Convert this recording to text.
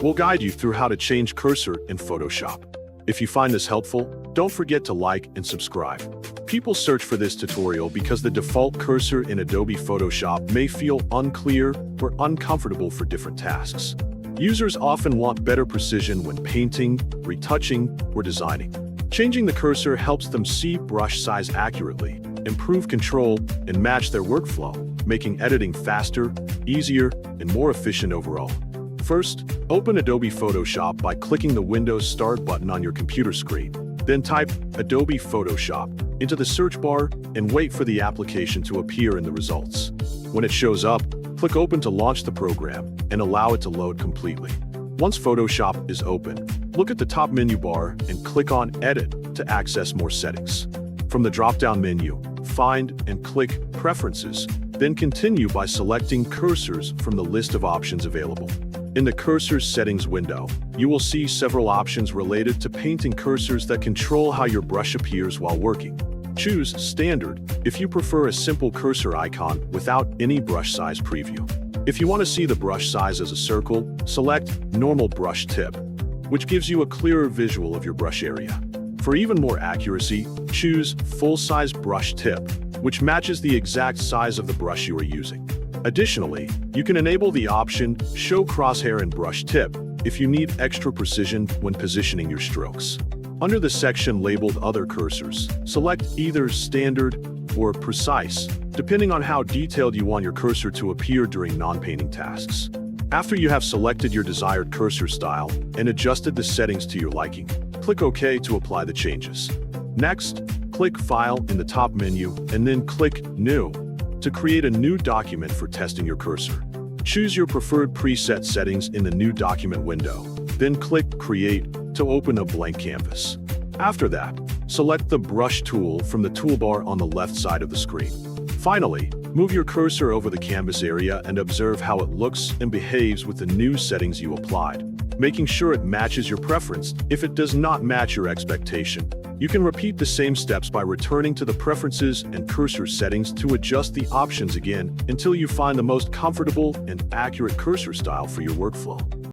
We'll guide you through how to change cursor in Photoshop. If you find this helpful, don't forget to like and subscribe. People search for this tutorial because the default cursor in Adobe Photoshop may feel unclear or uncomfortable for different tasks. Users often want better precision when painting, retouching, or designing. Changing the cursor helps them see brush size accurately, improve control, and match their workflow, making editing faster, easier, and more efficient overall. First, open Adobe Photoshop by clicking the Windows Start button on your computer screen. Then type Adobe Photoshop into the search bar and wait for the application to appear in the results. When it shows up, click Open to launch the program and allow it to load completely. Once Photoshop is open, look at the top menu bar and click on Edit to access more settings. From the drop-down menu, find and click Preferences, then continue by selecting Cursors from the list of options available. In the Cursor Settings window, you will see several options related to painting cursors that control how your brush appears while working. Choose Standard if you prefer a simple cursor icon without any brush size preview. If you want to see the brush size as a circle, select Normal Brush Tip, which gives you a clearer visual of your brush area. For even more accuracy, choose Full-Size Brush Tip, which matches the exact size of the brush you are using. Additionally, you can enable the option Show Crosshair and Brush Tip if you need extra precision when positioning your strokes. Under the section labeled Other Cursors, select either Standard or Precise, depending on how detailed you want your cursor to appear during non-painting tasks. After you have selected your desired cursor style and adjusted the settings to your liking, click OK to apply the changes. Next, click File in the top menu and then click New to create a new document for testing your cursor. Choose your preferred preset settings in the New Document window, then click Create to open a blank canvas. After that, select the Brush tool from the toolbar on the left side of the screen. Finally, move your cursor over the canvas area and observe how it looks and behaves with the new settings you applied, making sure it matches your preference. If it does not match your expectation, you can repeat the same steps by returning to the Preferences and Cursor settings to adjust the options again until you find the most comfortable and accurate cursor style for your workflow.